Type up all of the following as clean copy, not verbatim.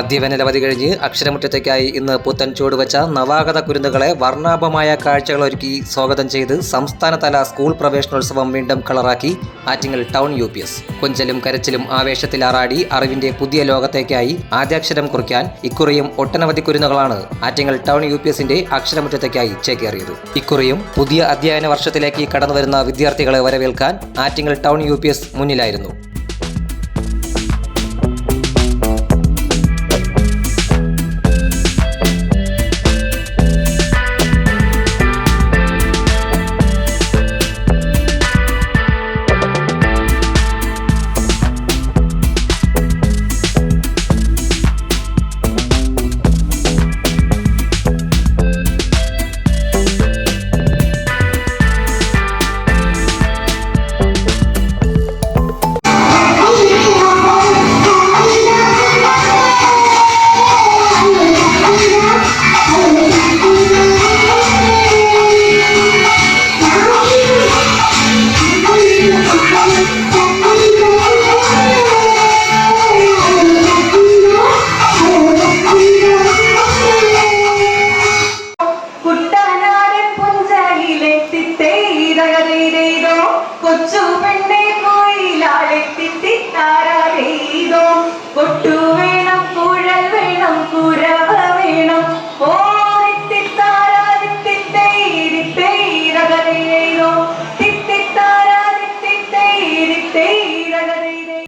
മദ്യവേനലവധി കഴിഞ്ഞ് അക്ഷരമുറ്റത്തേക്കായി ഇന്ന് പുത്തൻ ചുവടുവെച്ച നവാഗത കുരുന്നുകളെ വർണ്ണാഭമായ കാഴ്ചകളൊരുക്കി സ്വാഗതം ചെയ്ത് സംസ്ഥാനതല സ്കൂൾ പ്രവേശനോത്സവം വീണ്ടും കളറാക്കി ആറ്റിങ്ങൽ ടൗൺ UPS. കൊഞ്ചലും കരച്ചിലും ആവേശത്തിലാറാടി അറിവിന്റെ പുതിയ ലോകത്തേക്കായി ആദ്യാക്ഷരം കുറിക്കാൻ ഇക്കുറിയും ഒട്ടനവധി കുരുന്നുകളാണ് ആറ്റിങ്ങൽ ടൗൺ UPSന്റെ അക്ഷരമുറ്റത്തേക്കായി ചേക്കേറിയത്. ഇക്കുറിയും പുതിയ അധ്യയന വർഷത്തിലേക്ക് കടന്നുവരുന്ന വിദ്യാർത്ഥികളെ വരവേൽക്കാൻ ആറ്റിങ്ങൽ ടൗൺ UPS മുന്നിലായിരുന്നു.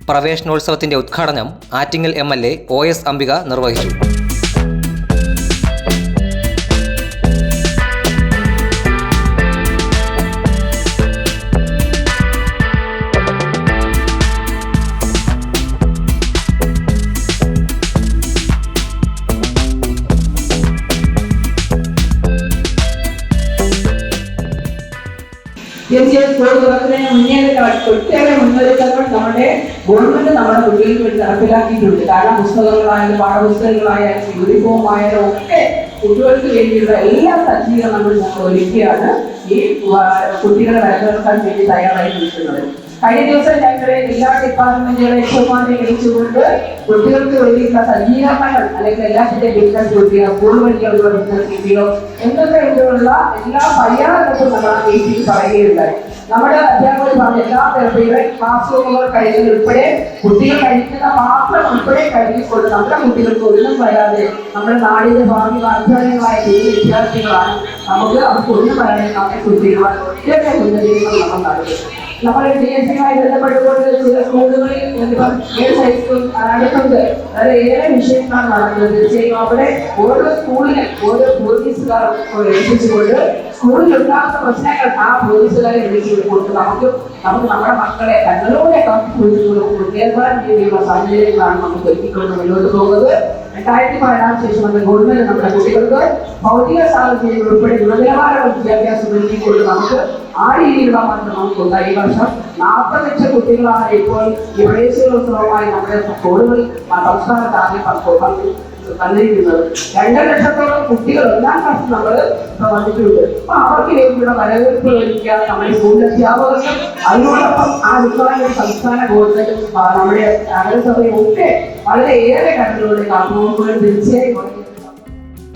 പ്രവേശനോത്സവത്തിന്റെ ഉദ്ഘാടനം ആറ്റിങ്ങൽ MLA OS അംബിക നിർവഹിച്ചു. സ്കൂൾ തുറക്കുന്നതിന് മുന്നേ ഒട്ടേറെ മുന്നൊരുക്കങ്ങൾ നമ്മുടെ ഗവൺമെന്റ് നമ്മുടെ കുട്ടികൾക്ക് വേണ്ടി നടപ്പിലാക്കിയിട്ടുണ്ട്. കാരണം പുസ്തകങ്ങളായാലും പാഠപുസ്തകങ്ങളായാലും യൂണിഫോമായാലും ഒക്കെ കുട്ടികൾക്ക് വേണ്ടിയുള്ള എല്ലാ സജ്ജീകരണങ്ങളും ഞങ്ങൾ ഒരുക്കിയാണ് ഈ കുട്ടികളെ വരവേൽക്കാൻ വേണ്ടി തയ്യാറായി നിൽക്കുന്നത്. കഴിഞ്ഞ ദിവസം ഞങ്ങളുടെ എല്ലാ ഡിപ്പാർട്ട്മെന്റുകളെ യജമാനെ വിളിച്ചുകൊണ്ട് കുട്ടികൾക്ക് വേണ്ടിയുള്ള സജ്ജീകരണങ്ങൾ അല്ലെങ്കിൽ എല്ലാത്തിന്റെ ബിസിനസ് കുട്ടിയോ സ്കൂൾ വഴിയുള്ള ബിസിനസ് കുട്ടിയോ എന്നൊക്കെ വേണ്ടിയുള്ള എല്ലാ തയ്യാറെടുപ്പും നമ്മൾ ആ മീറ്റിംഗ് പറയുകയുണ്ടായി. നമ്മുടെ അധ്യാപകർ പറഞ്ഞ എല്ലാ തരത്തിലും ക്ലാസ് റൂമുകൾ കഴിഞ്ഞത് ഉൾപ്പെടെ കുട്ടികൾ കഴിക്കുന്ന പാത്രം ഉൾപ്പെടെ കഴിഞ്ഞുകൊണ്ട് നമ്മുടെ കുട്ടികൾക്ക് ഒന്നും വരാതെ നമ്മുടെ നാടിന്റെ ഭാവി വാഗ്ദാനങ്ങളായ വിദ്യാർത്ഥികളാണ്. നമുക്ക് അവർക്ക് ഒന്നും വരാതെ നമ്മെ കുട്ടികളാണ് ഒറ്റ മുന്നറിയിപ്പുകൾ നമ്മൾ നടത്തും. നമ്മുടെ DSയുമായി ബന്ധപ്പെട്ടുകൊണ്ട് ചില സ്കൂളുകളിൽ അടുത്തുണ്ട് ഏറെ വിഷയങ്ങളാണ് നടക്കുന്നത്. തീർച്ചയായും അവിടെ ഓരോ സ്കൂളിലും ഓരോ പോലീസുകാർ ഏൽപ്പിച്ചുകൊണ്ട് സ്കൂളിൽ ഉണ്ടാകുന്ന പ്രശ്നങ്ങൾ ആ പോലീസുകാരെ വിളിച്ചു കൊടുത്ത് നമുക്ക് നമ്മുടെ മക്കളെ തങ്ങളോടെ കേൾക്കാൻ രീതിയിലുള്ള സാഹചര്യങ്ങളാണ് നമുക്ക് ഒരുക്കിക്കൊണ്ട് മുന്നോട്ട് പോകുന്നത്. 2016 ശേഷം നമ്മുടെ ഗവൺമെന്റ് നമ്മുടെ കുട്ടികൾക്ക് ഭൗതിക സാഹചര്യങ്ങൾ ഉൾപ്പെടെ ഗുണനിലവാര വിദ്യാഭ്യാസം ഒരുക്കിക്കൊണ്ട് നമുക്ക് ആ രീതിയിലുള്ള മാറ്റം നമുക്കുണ്ടായി. ഈ വർഷം 40 ലക്ഷം കുട്ടികളാണ് ഇപ്പോൾ ഈ പ്രവേശനോത്സവമായി നമ്മുടെ സ്കൂളുകളിൽ സംസ്ഥാനത്ത് ആദ്യം തന്നിരിക്കുന്നത്. 2 ലക്ഷത്തോളം കുട്ടികൾ 1ാം ക്ലാസ് നമ്മൾ വന്നിട്ടുണ്ട്. അപ്പൊ അവർക്ക് വേണ്ടിയുള്ള വരവേൽപ്പ് ലഭിക്കുക നമ്മുടെ സ്കൂൾ അധ്യാപകർക്കും അതിനോടൊപ്പം ആ വിഭാഗം സംസ്ഥാന ഗവൺമെന്റും നമ്മുടെ നഗരസഭയും ഒക്കെ വളരെയേറെ കടലുകളുടെ കാരണങ്ങൾ തീർച്ചയായും.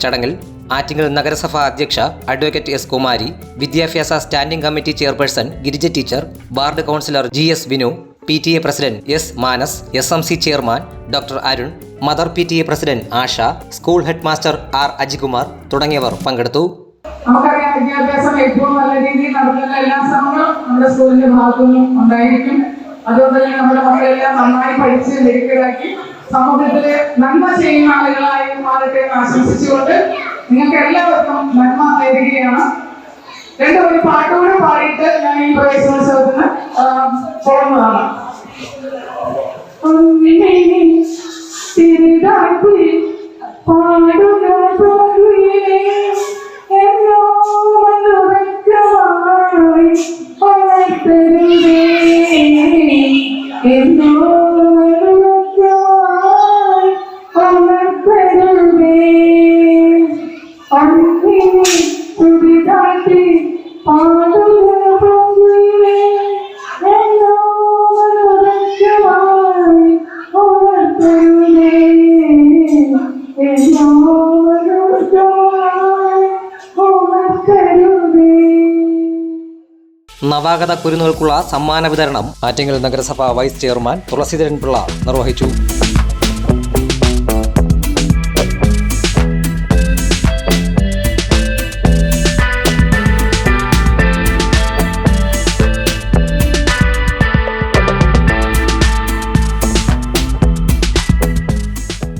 ചടങ്ങിൽ ആറ്റിങ്ങൽ നഗരസഭ അധ്യക്ഷ അഡ്വക്കേറ്റ് S. കുമാരി, വിദ്യാഭ്യാസ standing committee chairperson Girija teacher, ward councillor GS. Vinu, PTA president S. Manas, SMC chairman doctor Arun, mother PTA president Asha, school head master R. Ajikumar തുടങ്ങിയവർ പങ്കെടുത്തു. നമുക്കറിയാം, വിദ്യാഭ്യാസം ഏറ്റവും നല്ല രീതിയിൽ നടത്തുന്ന എല്ലാ ശ്രമങ്ങളും നമ്മുടെ സ്കൂളിന്റെ ഭാഗത്തുനിന്നും ഉണ്ടായിരിക്കും. അതുകൊണ്ട് തന്നെ നമ്മുടെ മക്കളെല്ലാം നന്നായി പഠിച്ച് മിടുക്കരാക്കി സമൂഹത്തില് നന്മ ചെയ്യുന്ന ആളുകളായി മാറട്ടെ എന്ന് ആശംസിച്ചുകൊണ്ട് നിങ്ങൾക്ക് എല്ലാവർക്കും നന്മ നേരുകയാണ്. 2 പാട്ടുകൂടെ പാടിയിട്ട് ഞാൻ ഈ പ്രവേശനോത്സവത്തിന് പോകുന്നതാണ്. നവാഗത കുരുന്നുകൾക്കുള്ള സമ്മാന വിതരണം ആറ്റിങ്ങൽ നഗരസഭ വൈസ് ചെയർമാൻ തുളസീധരൻ പിള്ള നിർവഹിച്ചു.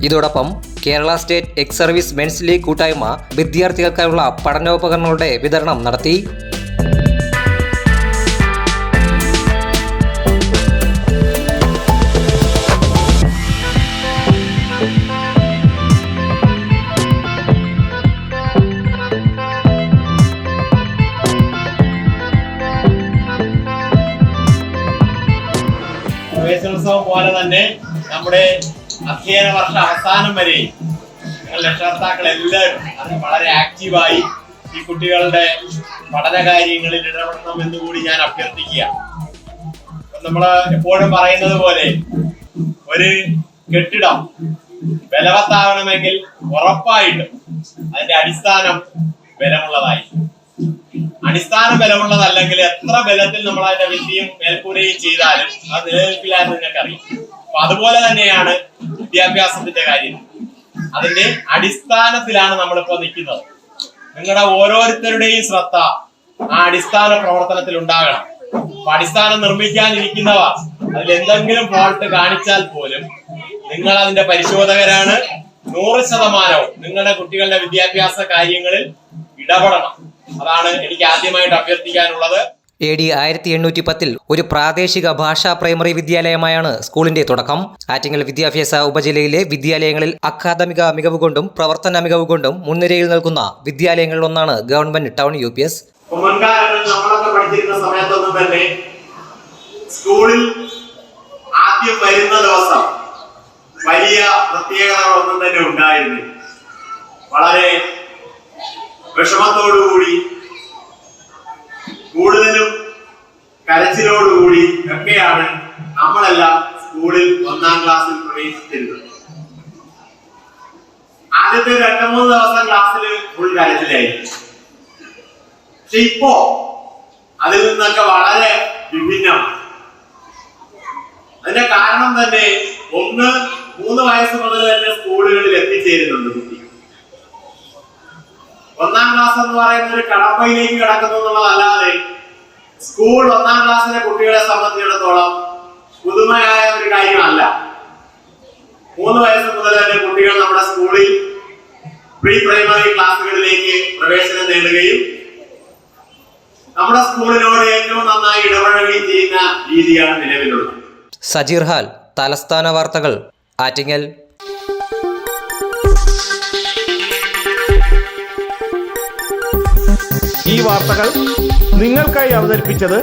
ഇതോടൊപ്പം Kerala state ex service men's league കൂട്ടായ്മ വിദ്യാർത്ഥികൾക്കായുള്ള പഠനോപകരണങ്ങളുടെ വിതരണം നടത്തി. പ്രവേശനോത്സവം പോലെ തന്നെ നമ്മുടെ അധ്യയന വർഷ അവസാനം വരെ ഞങ്ങൾ രക്ഷകർത്താക്കൾ എല്ലാവരും അത് വളരെ ആക്റ്റീവായി ഈ കുട്ടികളുടെ പഠന കാര്യങ്ങളിൽ ഇടപെടണമെന്ന് കൂടി ഞാൻ അഭ്യർത്ഥിക്കുക. നമ്മൾ എപ്പോഴും പറയുന്നത് പോലെ ഒരു കെട്ടിടം ബലവത്താവണമെങ്കിൽ ഉറപ്പായിട്ടും അതിന്റെ അടിസ്ഥാനം ബലമുള്ളതായി. അടിസ്ഥാനം ബലമുള്ളതല്ലെങ്കിൽ എത്ര ബലത്തിൽ നമ്മൾ അതിന്റെ ഭിത്തിയും മേൽക്കൂരയും ചെയ്താലും അത് നിലനിൽക്കില്ലാന്ന് നിങ്ങൾക്കറിയാം. അപ്പൊ അതുപോലെ തന്നെയാണ് വിദ്യാഭ്യാസത്തിന്റെ കാര്യം. അതിന്റെ അടിസ്ഥാനത്തിലാണ് നമ്മളിപ്പോ നിൽക്കുന്നത്. നിങ്ങളുടെ ഓരോരുത്തരുടെയും ശ്രദ്ധ ആ അടിസ്ഥാന പ്രവർത്തനത്തിൽ ഉണ്ടാകണം. അപ്പൊ അടിസ്ഥാനം നിർമ്മിക്കാനിരിക്കുന്നവർ അതിൽ എന്തെങ്കിലും ഫോൾട്ട് കാണിച്ചാൽ പോലും നിങ്ങൾ അതിന്റെ പരിശോധകരാണ്. 100% നിങ്ങളുടെ കുട്ടികളുടെ വിദ്യാഭ്യാസ കാര്യങ്ങളിൽ ഇടപെടണം. അതാണ് എനിക്ക് ആദ്യമായിട്ട് അഭ്യർത്ഥിക്കാനുള്ളത്. AD 1810 ഒരു പ്രാദേശിക ഭാഷാ പ്രൈമറി വിദ്യാലയമായാണ് സ്കൂളിന്റെ തുടക്കം. ആറ്റിങ്ങൽ വിദ്യാഭ്യാസ ഉപജില്ലയിലെ വിദ്യാലയങ്ങളിൽ അക്കാദമിക മികവ് കൊണ്ടും പ്രവർത്തന മികവ് കൊണ്ടും മുൻനിരയിൽ നിൽക്കുന്ന വിദ്യാലയങ്ങളിൽ ഒന്നാണ് ഗവൺമെന്റ് ടൗൺ UPS. മുൻകാലങ്ങളിൽ നമ്മളൊക്കെ പഠിച്ചിരുന്ന സമയത്തൊന്നും തന്നെ സ്കൂളിൽ ആദ്യം വരുന്ന ദിവസം വലിയ പ്രത്യേകതകളൊന്നും തന്നെ ഉണ്ടായിരുന്നില്ല. വളരെ വിഷമത്തോടുകൂടി കൂടുതലും കരച്ചിലോടുകൂടി ഒക്കെയാണ് നമ്മളെല്ലാം സ്കൂളിൽ 1-ാം ക്ലാസ്സിൽ പ്രവേശിച്ചിരുന്നത്. ആദ്യത്തെ 2-3 ദിവസം ക്ലാസ്സിൽ ഫുൾ കരച്ചിലായി. പക്ഷെ ഇപ്പോ അതിൽ നിന്നൊക്കെ വളരെ വിഭിന്നമാണ്. അതിന്റെ കാരണം തന്നെ 3 വയസ്സ് മുതൽ തന്നെ സ്കൂളുകളിൽ എത്തിച്ചേരുന്നുണ്ട് കുട്ടി. 1-ാം ക്ലാസ് എന്ന് പറയുന്ന ഒരു കടമ്പയിലേക്ക് കിടക്കുന്നു എന്നുള്ളതല്ലാതെ സ്കൂൾ 1-ാം ക്ലാസ്സിലെ കുട്ടികളെ സംബന്ധിച്ചിടത്തോളം പുതുമയായ ഒരു കാര്യമല്ല. 3 വയസ്സ് മുതൽ തന്നെ കുട്ടികൾ നമ്മുടെ സ്കൂളിൽ പ്രീ പ്രൈമറി ക്ലാസ്സുകളിലേക്ക് പ്രവേശനം നേടുകയും നമ്മുടെ സ്കൂളിനോട് ഏറ്റവും നന്നായി ഇടപഴകുകയും ചെയ്യുന്ന രീതിയാണ് നിലവിലുള്ളത്. സജീർ ഹാൽ, തലസ്ഥാന വാർത്തകൾ, ആറ്റിങ്ങൽ. ഈ വാർത്തകൾ നിങ്ങൾക്കായി അവതരിപ്പിച്ചത്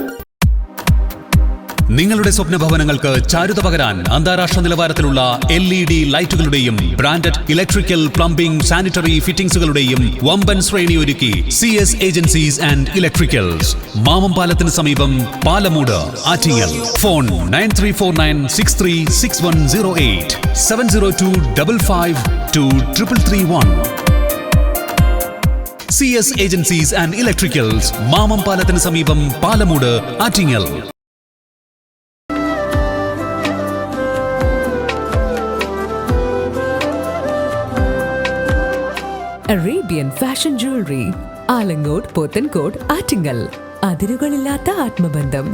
നിങ്ങളുടെ സ്വപ്ന ഭവനങ്ങൾക്ക് ചാരുത പകരാൻ അന്താരാഷ്ട്ര നിലവാരത്തിലുള്ള LED ലൈറ്റുകളുടെയും ബ്രാൻഡഡ് ഇലക്ട്രിക്കൽ, പ്ലംബിംഗ്, സാനിറ്ററി ഫിറ്റിംഗ്സുകളുടെയും വമ്പൻ ശ്രേണി ഒരുക്കി CS ഏജൻസീസ് ആൻഡ് ഇലക്ട്രിക്കൽസ്. മാമംപാലത്തിന് സമീപം, Palamood, Attingal. Phone 9349636108 702552331. CS agencies and electricals, മാമംപാലത്തിന് സമീപം, Palamood, Attingal. Arabian fashion jewellery, Alangode, Pothencode, Attingal. അതിരുകളില്ലാത്ത ആത്മബന്ധം.